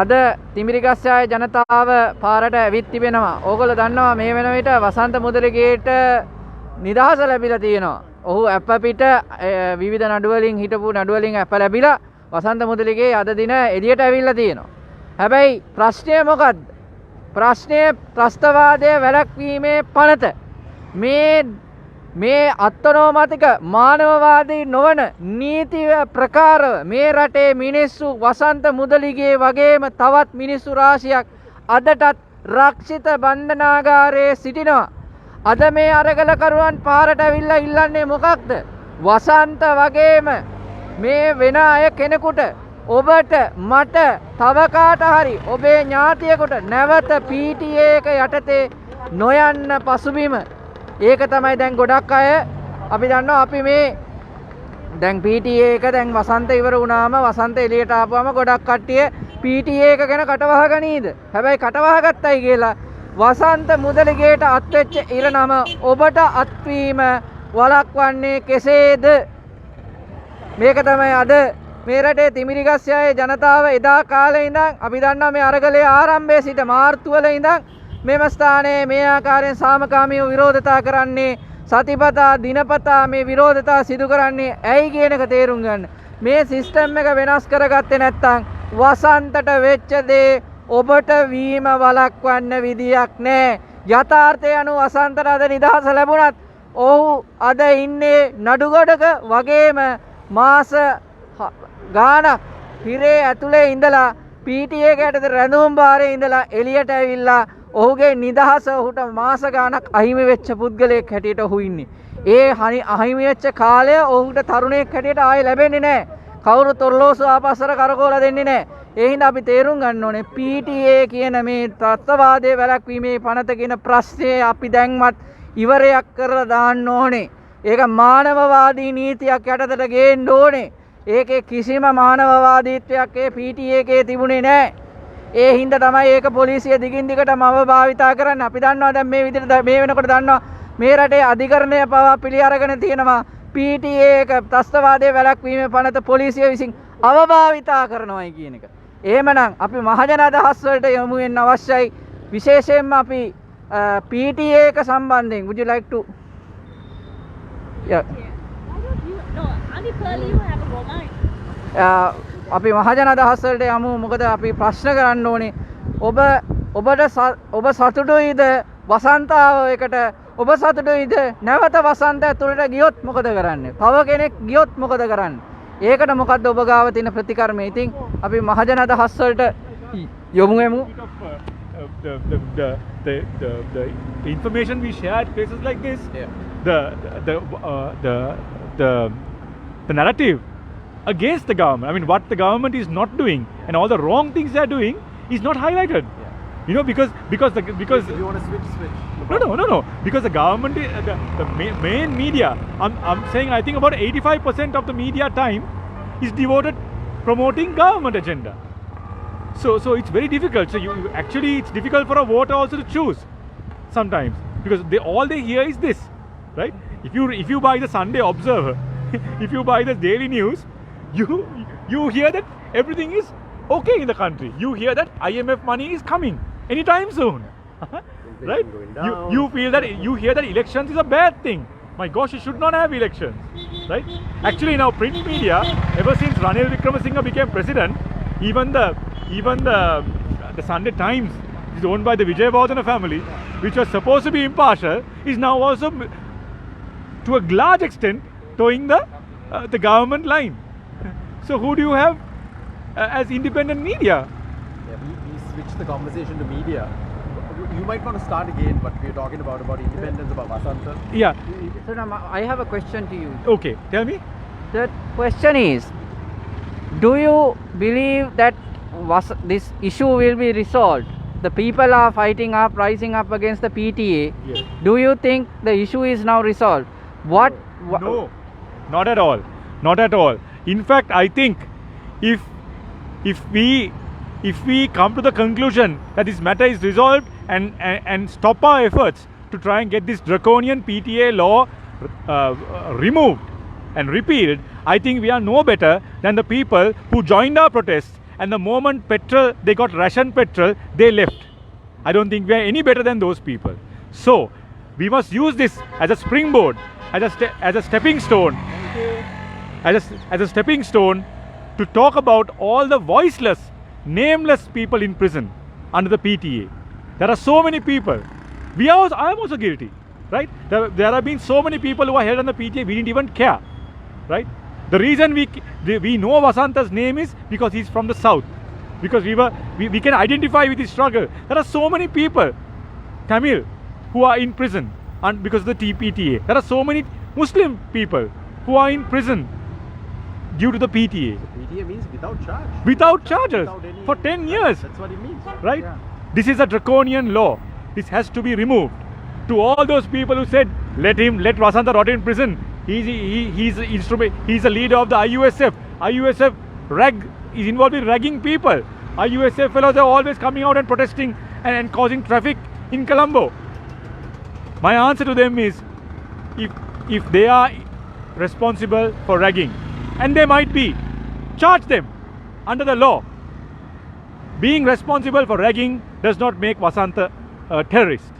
අද තිමිරිගස්සාවේ ජනතාව පාරට ඇවිත් තිබෙනවා. ඕගොල්ලෝ දන්නවා මේ වෙන විට වසන්ත මුදලිගේට නිදහස ලැබිලා තියෙනවා. ඔහු අප පිට විවිධ නඩු වලින් හිටපු නඩු වලින් අප ලැබිලා වසන්ත මුදලිගේ අද දින එළියට ඇවිල්ලා තියෙනවා. හැබැයි ප්‍රශ්නය මොකද්ද? ප්‍රශ්නය ත්‍රස්තවාදයේ වැළැක්වීමේ පනත. මේ අත්නෝමතික මානවවාදී නොවන නීති ප්‍රකාරව මේ රටේ මිනිස්සු වසන්ත මුදලිගේ වගේම තවත් මිනිස්සු රාශියක් අදටත් රක්ෂිත බන්ධනාගාරයේ සිටිනවා. අද මේ අරගලකරුවන් පාරට ඇවිල්ලා ඉල්ලන්නේ මොකක්ද? වසන්ත වගේම මේ වෙන අය කෙනෙකුට ඔබට මට තව කාට හරි ඔබේ ඥාතියෙකුට නැවත PTA එක යටතේ නොයන්න පසුබිම. ඒක තමයි දැන් ගොඩක් අය අපි දන්නවා. අපි මේ දැන් PTA එක දැන් වසන්ත ඉවර වුණාම වසන්ත එළියට ආපුවම ගොඩක් කට්ටිය PTA එක ගැන කටවහ ගනීද? හැබැයි කටවහ ගත්තයි කියලා වසන්ත මුදලිගේට අත්වෙච්ච ඉරණම ඔබට අත්වීම වළක්වන්නේ කෙසේද? මේක තමයි අද මේ රටේ තිමිරිගස්සයාවේ ජනතාව එදා කාලේ ඉඳන් අපි දන්නවා මේ අරගලයේ ආරම්භයේ සිට මාර්තු වල ඉඳන් මෙම ස්ථානයේ මේ ආකාරයෙන් සාමකාමීව විරෝධතා කරන්නේ සතිපතා දිනපතා මේ විරෝධතා සිදු කරන්නේ ඇයි කියන එක තේරුම් ගන්න. මේ සිස්ටම් එක වෙනස් කරගත්තේ නැත්නම් වසන්තට වෙච්ච දේ ඔබට වීම වළක්වන්න විදියක් නැහැ. යථාර්ථය අනුව වසන්තට අද නිදහස ලැබුණත් ඔහු අද ඉන්නේ නඩුගොඩක වගේම මාස ගානක් හිරේ ඇතුලේ ඉඳලා PTA එකට රැඳුම් බාරේ ඉඳලා එළියට ඇවිල්ලා ඔහුගේ නිදහස ඔහුට මාස ගානක් අහිමි වෙච්ච පුද්ගලයෙක් හැටියට ඔහු ඉන්නේ. ඒ අහිමි වෙච්ච කාලය ඔහුට තරුණයෙක් හැටියට ආයෙ ලැබෙන්නේ නැහැ. කවුරුත් ඔරලෝසුව ආපස්සට කරකවලා දෙන්නේ නැහැ. ඒ හින්දා අපි තේරුම් ගන්න ඕනේ PTA කියන මේ ත්‍රස්තවාදයේ වැළැක්වීමේ පනත කියන ප්‍රශ්නේ අපි දැන්වත් ඉවරයක් කරලා දාන්න ඕනේ. ඒක මානවවාදී නීතියක් යටතට ගේන්න ඕනේ. ඒකේ කිසිම මානවවාදීත්වයක් ඒ PTA එකේ තිබුණේ නැහැ. ඒ හින්දා තමයි ඒක පොලිසිය දිගින් දිගටම අවභාවිතා කරන්නේ. අපි දන්නවා දැන් මේ විදිහට මේ වෙනකොට දන්නවා මේ රටේ අධිකරණය පවා පිළි අරගෙන තියෙනවා PTA එක ත්‍රස්තවාදයේ වැළැක්වීමේ පනත පොලිසිය විසින් අවභාවිතා කරනවායි කියන එක. එහෙමනම් අපි මහජන අදහස් වලට යොමු වෙන්න අවශ්‍යයි. විශේෂයෙන්ම අපි PTA එක සම්බන්ධයෙන් would you like to yeah අපි මහජන අදහස් වලට යමු. මොකද අපි ප්‍රශ්න කරන්න ඕනේ ඔබ සතුටුයිද වසන්තාව එකට? ඔබ සතුටුයිද නැවත වසන්ත ඇතුළට ගියොත් මොකද කරන්නේ? තව කෙනෙක් ගියොත් මොකද කරන්නේ? ඒකට මොකද්ද ඔබ ගාව තියෙන ප්‍රතිකර්මය? ඉතින් අපි මහජන අදහස් වලට යොමු වෙමු. The information we share at places like this, the narrative against the government, I mean what the government is not doing and all the wrong things they are doing is not highlighted. You know, because if you want to switch. No, because the government, the main media, I'm saying I think about 85% of the media time is devoted promoting government agenda. So it's very difficult. So you actually it's difficult for a voter also to choose sometimes, because all they hear is this, right? If you buy the Sunday Observer, if you buy the Daily News, you hear that everything is okay in the country. You hear that IMF money is coming anytime soon, right? You feel that you hear that elections is a bad thing. My gosh, you should not have elections, right? Actually, in our print media, ever since Ranil Wickremesinghe became president, even the Sunday Times is owned by the Vijayawardena family, which was supposed to be impartial, is now also to a large extent towing the government line. So who do you have as independent media? Yeah, we switched the conversation to media. You might want to start again, but we're talking about independence, about Vasanta. Yeah. So now I have a question to you. Okay, tell me. The question is, do you believe that this issue will be resolved? The people are rising up against the PTA. Yes. Do you think the issue is now resolved? No, not at all. Not at all. In fact, I think if we come to the conclusion that this matter is resolved and stop our efforts to try and get this draconian PTA law removed and repealed, I think we are no better than the people who joined our protests and the moment petrol, they got ration petrol, they left. I don't think we are any better than those people. So, we must use this as a springboard, as a stepping stone, as a stepping stone to talk about all the voiceless, nameless people in prison under the PTA. There are so many people. I am also guilty, right? There have been so many people who are held on the PTA, we didn't even care, right? The reason we know Vasanta's name is because he's from the south, because we can identify with his struggle. There are so many people, Tamil, who are in prison and because of the PTA. There are so many Muslim people who are in prison due to the PTA. PTA means without charge. Without charges Without any- for 10 years. That's what it means. Right? Yeah. This is a draconian law. This has to be removed. To all those people who said, let Vasanta rot in prison. He's a leader of the IUSF. IUSF is involved in ragging people. IUSF fellows are always coming out and protesting and causing traffic in Colombo. My answer to them is, if they are responsible for ragging, and they might be, charge them under the law. Being responsible for ragging does not make Vasanta a terrorist.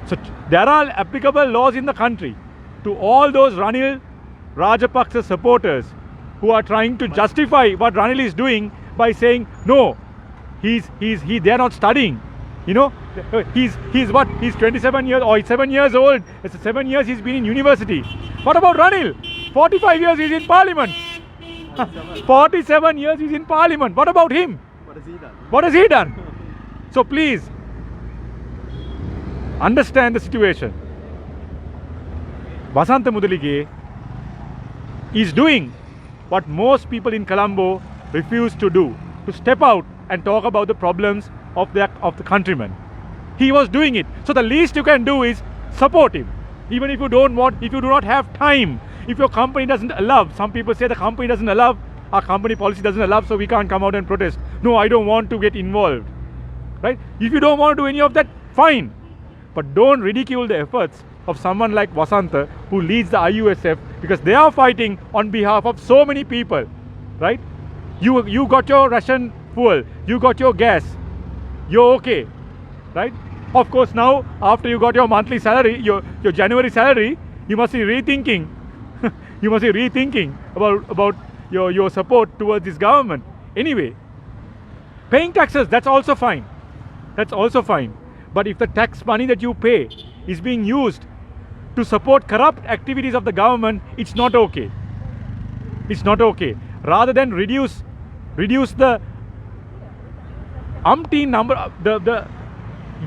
So there are applicable laws in the country to all those Ranil Rajapaksa supporters who are trying to justify what Ranil is doing by saying, no, they are not studying. You know, he's 27 years or 7 years old. It's 7 years he's been in university. What about Ranil? 45 years he's in parliament. 47 years he's in parliament. What about him? What has he done? What has he done? So please, understand the situation. Vasanta Mudalige is doing what most people in Colombo refuse to do, to step out and talk about the problems of the countrymen. He was doing it. So the least you can do is support him. Even if you do not have time, if your company doesn't allow, some people say the company doesn't allow, our company policy doesn't allow, so we can't come out and protest. No, I don't want to get involved. Right? If you don't want to do any of that, fine. But don't ridicule the efforts of someone like Vasanta, who leads the IUSF, because they are fighting on behalf of so many people. Right? You got your Russian fuel, you got your gas, you're okay. Right? Of course, now after you got your monthly salary, your January salary, you must be rethinking. You must be rethinking about your support towards this government. Anyway, paying taxes, that's also fine. That's also fine. But if the tax money that you pay is being used to support corrupt activities of the government, it's not okay. It's not okay. Rather than reduce the umpteen number,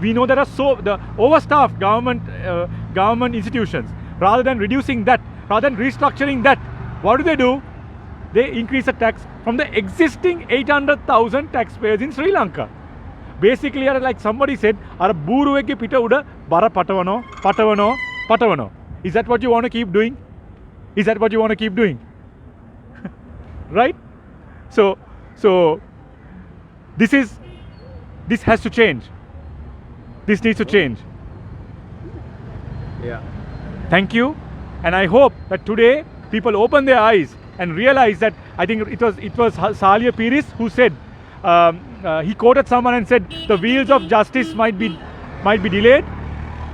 we know there are the overstaffed government institutions. Rather than reducing that, rather than restructuring that, what do? They increase the tax from the existing 800,000 taxpayers in Sri Lanka. Basically, like somebody said, "Ara buruwege pita uda bara patavano." Is that what you want to keep doing? Is that what you want to keep doing? Right? So this has to change. This needs to change. Yeah. Thank you, and I hope that today people open their eyes and realize that, I think it was Salia Piris who said, he quoted someone and said, the wheels of justice might be delayed.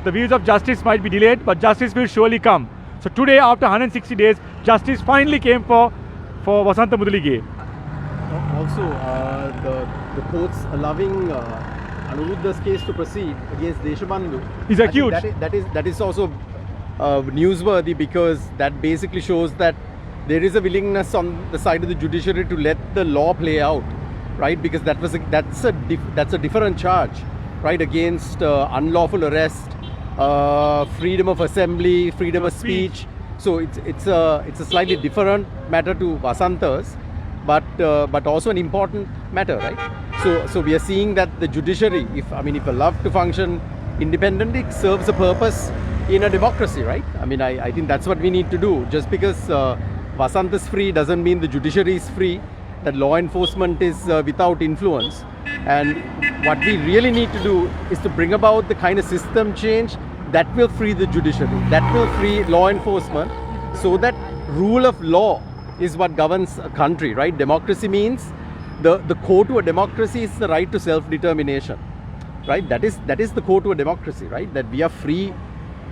The wheels of justice might be delayed, but justice will surely come. So today, after 160 days, justice finally came for Vasanta Mudalige. Also, the courts allowing Anuruddha's case to proceed against Deshabandhu Is a I think huge. that is also newsworthy, because that basically shows that there is a willingness on the side of the judiciary to let the law play out, right? Because that's a different charge, right? Against unlawful arrest, freedom of assembly, freedom of speech. So it's a slightly different matter to Vasanta's, but also an important matter, right? So we are seeing that the judiciary, if allowed to function independently, it serves a purpose in a democracy, right? I think that's what we need to do. Just because Vasanta is free doesn't mean the judiciary is free, that law enforcement is without influence. And what we really need to do is to bring about the kind of system change that will free the judiciary, that will free law enforcement, so that rule of law is what governs a country, right? Democracy means the core to a democracy is the right to self-determination, right? That is the core to a democracy, right? That we are free,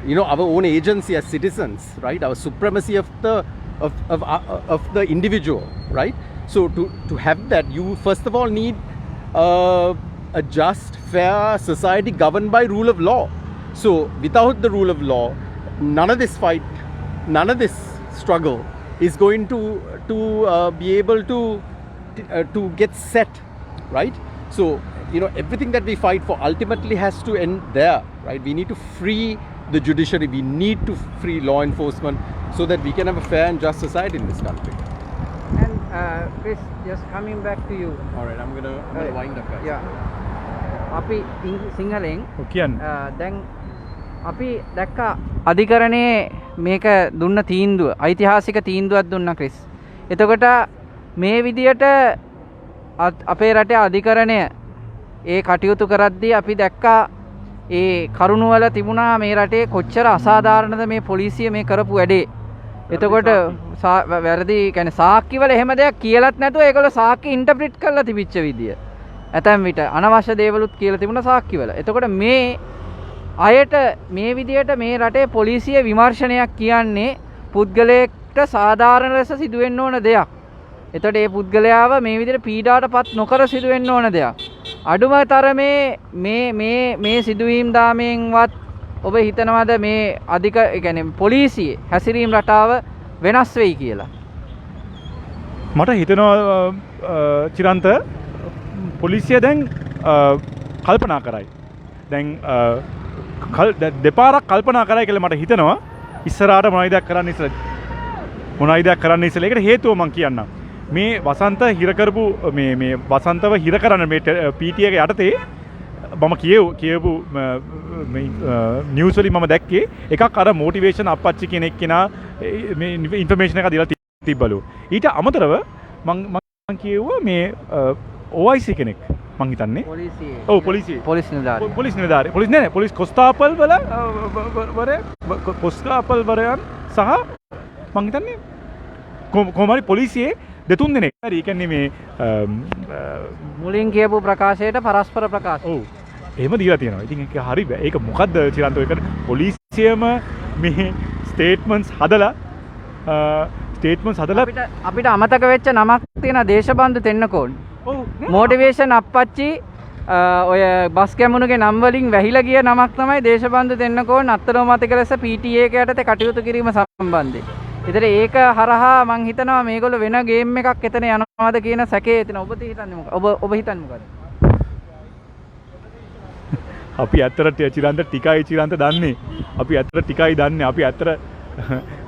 you know, our own agency as citizens, right? Our supremacy of the individual, right? So to have that, you first of all need a just, fair society governed by rule of law. So without the rule of law, none of this fight, none of this struggle is going to be able to get set, right? So, you know, everything that we fight for ultimately has to end there, right? We need to free the judiciary, we need to free law enforcement so that we can have a fair and just society in this country. And Chris, just coming back to you. All right, I'm gonna wind up, guys. Yeah. අපි සිංහලෙන් දැන් අපි දැක්කා අධිකරණයේ මේක දුන්න තීන්දුව ඓතිහාසික තීන්දුවක් දුන්නා ක්‍රිස්. එතකොට මේ විදියට අපේ රටේ අධිකරණය ඒ කටයුතු කරද්දී අපි දැක්කා ඒ කරුණ වල තිබුණා මේ රටේ කොච්චර අසාධාරණද මේ පොලිසිය මේ කරපු වැඩේ. එතකොට වැරදි කියන්නේ සාක්කි වල එහෙම දෙයක් කියලත් නැතුව ඒගොල්ලෝ සාක්කි ඉන්ටර්ප්‍රිට් කරලා තිබිච්ච විදිය. ඇතැම් විට අනවශ්‍ය දේවලුත් කියලා තිබුණා සාක්කි වල. එතකොට මේ අයට මේ විදියට මේ රටේ පොලිසිය විමර්ශනයක් කියන්නේ පුද්ගලයෙක්ට සාධාරණ ලෙස සිදුවෙන්න ඕන දෙයක්. එතකොට මේ පුද්ගලයාව මේ විදියට පීඩාවටපත් නොකර සිදුවෙන්න ඕන දෙයක්. අඩුම තරමේ මේ සිදුවීම් දාමෙන්වත් ඔබ හිතනවාද මේ අධික කියන්නේ පොලිසියේ හැසිරීම් රටාව වෙනස් වෙයි කියලා? මට හිතෙනවා චිරන්ත පොලිසිය දැන් කල්පනා කරයි. දැන් දෙපාරක් කල්පනා කරයි කියලා මට හිතෙනවා. ඉස්සරහට මොනවයි දෙයක් කරන්න ඉස්සෙල්ලා ඒකට හේතුව මම කියන්නම්. මේ වසන්ත හිර කරපු මේ වසන්තව හිර කරන මේ PTA එක යටතේ මම කියවපු නිවුස් වලින් මම දැක්කේ එකක් අර මොටිවේෂන් අප්පච්චි කෙනෙක් කෙනා මේ ඉන්ෆර්මේෂන් එක දීලා තිබ්බලු. ඊට අමතරව මම කියුවා මේ OIC කෙනෙක් මං හිතන්නේ පොලිස් නිලධාරී පොලිස් කොස්තාපල් වල කොස්තාපල් වරයන් සහ මං හිතන්නේ කොහොමරි පොලිසියේ දෙතුන් දෙනෙක්. හරි ඒ කියන්නේ මේ මුලින් කියපු ප්‍රකාශයට පරස්පර ප්‍රකාශ. ඔව්. එහෙම දීලා තියෙනවා. ඉතින් ඒක හරි බෑ. ඒක මොකද්ද චිරන්ත ඔය කරන්නේ? පොලිසියම මේ ස්ටේට්මන්ට්ස් හදලා අපිට අමතක වෙච්ච නමක් තියෙන දේශබන්දු තෙන්නකෝන්. මොටිවේෂන් අප්පච්චි ඔය බස් කැමුණුගේ නම් වලින් වැහිලා ගිය නමක් තමයි දේශබන්දු තෙන්නකෝන් අත්තරම මතක ලෙස PTA එක යටතේ කටයුතු කිරීම සම්බන්ධයෙන්. ඉතින් ඒක හරහා මං හිතනවා මේගොල්ලෝ වෙන ගේම් එකක් එතන යනවාද කියන සැකේ එතන. ඔබ හිතන්නේ මොකක්ද? ඔබ හිතන්නේ මොකක්ද? අපි ඇත්තට චිරන්ත ටිකයි දන්නේ. අපි ඇත්තට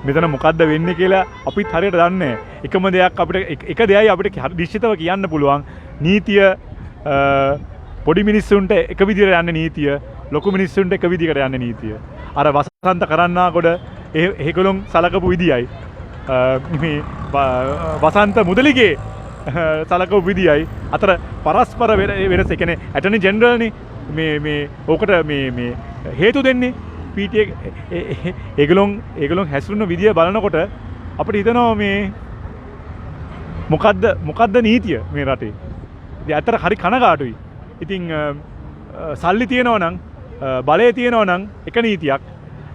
මෙතන මොකද්ද වෙන්නේ කියලා අපිත් හරියට දන්නේ නැහැ. එකම දෙයක් අපිට එක දෙයයි අපිට නිශ්චිතව කියන්න පුළුවන්. නීතිය පොඩි මිනිස්සුන්ට එක විදිහට යන්නේ නීතිය, ලොකු මිනිස්සුන්ට එක විදිහකට යන්නේ නීතිය. අර වසන්ත කරන්නාකොට ඒගොල්ලොන් සලකපු විදියයි මේ වසන්ත මුදලිගේ සලකපු විදියයි අතර පරස්පර වෙනස. ඒ කියන්නේ ඇටර්නි ජෙනරල්නේ මේ ඕකට මේ හේතු දෙන්නේ PTA ඒගොල්ලොන් හැසිරුණු විදිය බලනකොට අපිට හිතෙනවා මේ මොකද්ද නීතිය මේ රටේ. ඉතින් ඇත්තට හරි කනගාටුයි. ඉතින් සල්ලි තියෙනවා නම් බලය තියෙනවා නම් එක නීතියක්.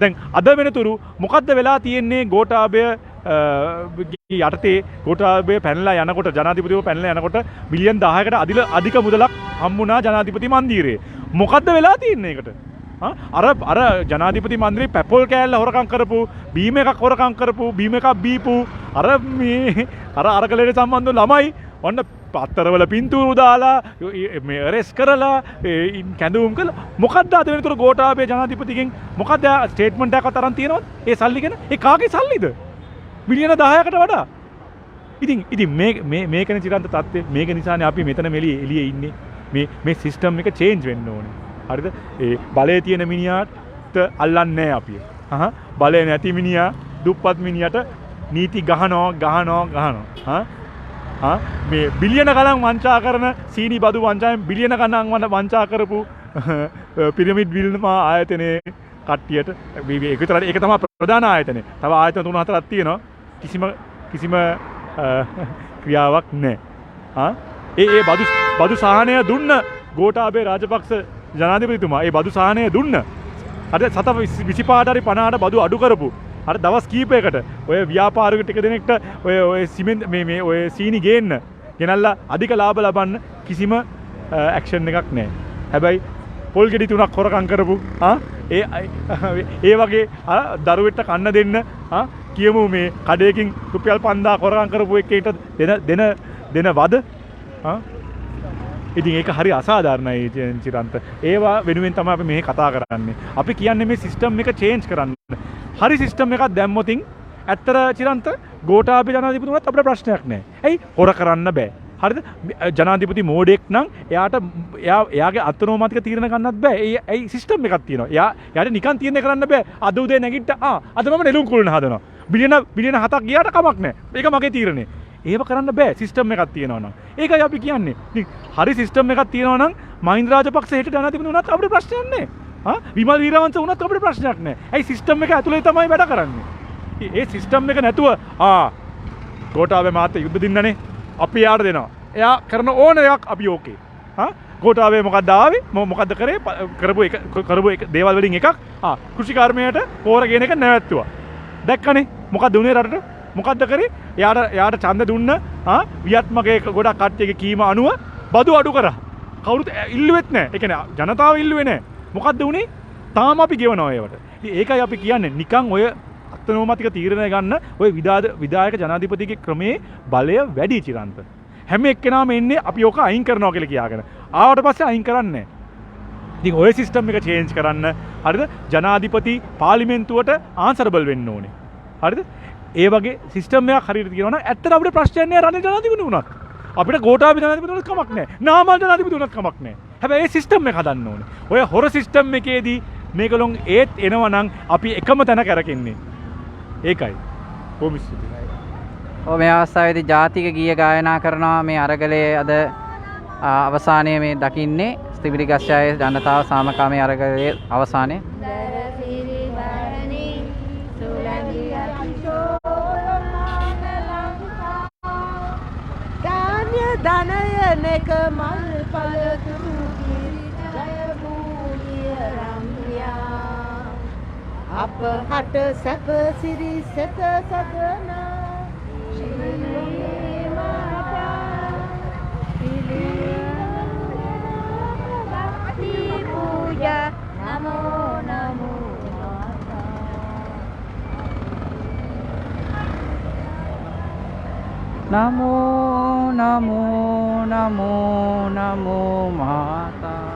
දැන් අද වෙනතුරු මොකද්ද වෙලා තියෙන්නේ ගෝඨාභය යටතේ ගෝඨාභය පැනලා යනකොට ජනාධිපතිව පැනලා යනකොට මිලියන් 10කට අධික මුදලක් හම්බුණා ජනාධිපති මන්දිරේ. මොකද්ද වෙලා තියෙන්නේ ඒකට? අර ජනාධිපති මන්දිරේ පැපොල් කෑල්ල හොරකම් කරපු, බීම එකක් හොරකම් කරපු, බීම එකක් බීපු අර අරගලයට සම්බන්ධ ළමයි ඔන්න පත්තරවල පින්තූරු දාලා මේ අරෙස් කරලා කැඳවුම් කළා. මොකද්ද අද වෙනතුරු ගෝඨාභය ජනාධිපතිගෙන් මොකද්ද ස්ටේට්මන්ට් එකක් අතරන් තියෙනවද? ඒ සල්ලි ගැන ඒ කාගේ සල්ලිද? මිලියන 10කට වඩා. ඉතින් මේකනේ චිරන්ත තත්ත්වය. මේක නිසානේ අපි මෙතන එළියේ ඉන්නේ. මේ සිස්ටම් එක චේන්ජ් වෙන්න ඕනේ. හරිද? ඒ බලය තියෙන මිනිහාට අල්ලන්නේ නැහැ අපි. බලය නැති මිනිහා දුප්පත් මිනිහට නීති ගහනවා. මේ බිලියන ගණන් වංචා කරන සීනි බදු වංචාවෙන් බිලියන ගණන් වංචා කරපු පිරමිඩ් විල්මා ආයතනයේ කට්ටියට ඒක තමයි ප්‍රධාන ආයතනය. තව ආයතන 3-4ක් තියෙනවා. කිසිම ක්‍රියාවක් නැහැ. ඒ බදු සහනය දුන්න ගෝඨාභය රාජපක්ෂ ජනාධිපතිතුමා ඒ බදු සහනය දුන්න අර සත 25ට හරි 50ට බදු අඩු කරපු අර දවස් කීපයකට ඔය ව්‍යාපාරික ටික දෙනෙක්ට ඔය සිමෙන්ති මේ ඔය සීනි ගේන්න ගෙනල්ලා අධික ලාභ ලබන්න කිසිම ඇක්ෂන් එකක් නැහැ. හැබැයි පොල් ගෙඩි 3ක් හොරකම් කරපු ඒ වගේ දරුවෙක්ට කන්න දෙන්න කියමු මේ කඩේකින් රුපියල් 5000 හොරකම් කරපු එකේට දෙන වද ඉතින් ඒක හරි අසාධාරණයි චිරන්ත. ඒවා වෙනුවෙන් තමයි අපි මේ කතා කරන්නේ. අපි කියන්නේ මේ සිස්ටම් එක චේන්ජ් කරන්න. හරි සිස්ටම් එකක් දැම්මොතින් ඇත්තට චිරන්ත ගෝඨාභය ජනාධිපතිතුමාත් අපිට ප්‍රශ්නයක් නැහැ. ඇයි හොර කරන්න බෑ. හරිද? ජනාධිපති මෝඩෙක් නම් එයාගේ අත්නෝමතික තීරණ ගන්නත් බෑ. ඒ සිස්ටම් එකක් තියෙනවා. එයාට නිකන් තීරණය කරන්න බෑ. අද උදේ නැගිට්ට අද මම නෙළුම් කුළුණ හදනවා. බිලියන 7ක් ගියාට කමක් නැහැ. ඒක මගේ තීරණය. ඒව කරන්න බෑ සිස්ටම් එකක් තියෙනවා නම්. ඒකයි අපි කියන්නේ. ඉතින් හරි සිස්ටම් එකක් තියෙනවා නම් මහින්ද රාජපක්ෂ හෙට ජනාධිපති වුණත් අපිට ප්‍රශ්නයක් නැහැ. විමල් වීරවංශ වුණත් අපිට ප්‍රශ්නයක් නැහැ. ඇයි සිස්ටම් එක ඇතුලේ තමයි වැඩ කරන්නේ. ඒ සිස්ටම් එක නැතුව ගෝඨාභය මහත්තයා යුද්ධ දින්නනේ අපි යාට දෙනවා. එයා කරන ඕන එකක් අපි ඕකේ. ගෝඨාභය මොකද්ද ආවේ? මොකද්ද කරේ? කරපු දේවල් වලින් එකක් කෘෂිකර්මයට පෝර ගෙන එක නැවැත්තුවා. දැක්කනේ මොකද්ද උනේ රටට? මොකද්ද කරේ? එයාට ඡන්ද දුන්න වියත්මගේ ගොඩක් කට්ටියගේ කීම අනුව බදු අඩු කරා. කවුරුත් ඉල්ලුවෙත් නැහැ. ඒ කියන්නේ ජනතාව ඉල්ලුවේ නැහැ. මොකද්ද උනේ? තාම අපි ගෙවනවා ඒවට. ඉතින් ඒකයි අපි කියන්නේ නිකන් ඔය අත්නෝමතික තීරණය ගන්න ඔය විධායක ජනාධිපතිගේ ක්‍රමේ බලය වැඩි චිරන්ත. හැම එක්කෙනාම එන්නේ අපි ඕක අයින් කරනවා කියලා කියාගෙන. ආවට පස්සේ අයින් කරන්නේ නැහැ. ඉතින් ඔය සිස්ටම් එක චේන්ජ් කරන්න හරිද? ජනාධිපති පාර්ලිමේන්තුවට ආන්සරබල් වෙන්න ඕනේ. හරිද? ඒ වගේ සිස්ටම් එකක් හරියට තියෙනවා නම් ඇත්තට අපිට ප්‍රශ්නයක් නෑ රනිල් ජනාධිපති වුණත්. අපිට ගෝඨාභය ජනාධිපති වුණත් කමක් නෑ. නාමල් ජනාධිපති වුණත් කමක් නෑ. හැබැයි ඒ සිස්ටම් එක හදන්න ඕනේ. ඔය හොර සිස්ටම් එකේදී මේකලොන් ඒත් එනවා නම් අපි එකම තැන කරකින්නේ. ඒකයි. කොහොම ස්තුතියි. මේ අවස්ථාවේදී ජාතික ගීය ගායනා කරනවා මේ අරගලයේ අද අවසානයේ මේ දකින්නේ ස්තිවිලිගස්සයාගේ ජනතාව සාමකාමී අරගලයේ අවසානයේ ධනයනක මල් පලතුරු ජය භූමිය රම්යා අප හට සැප සිරි සෙත සදන ශිරී මාතා භක්ති පූජා නමෝ නමෝ නමෝ නමෝ නමෝ නමෝ මාතා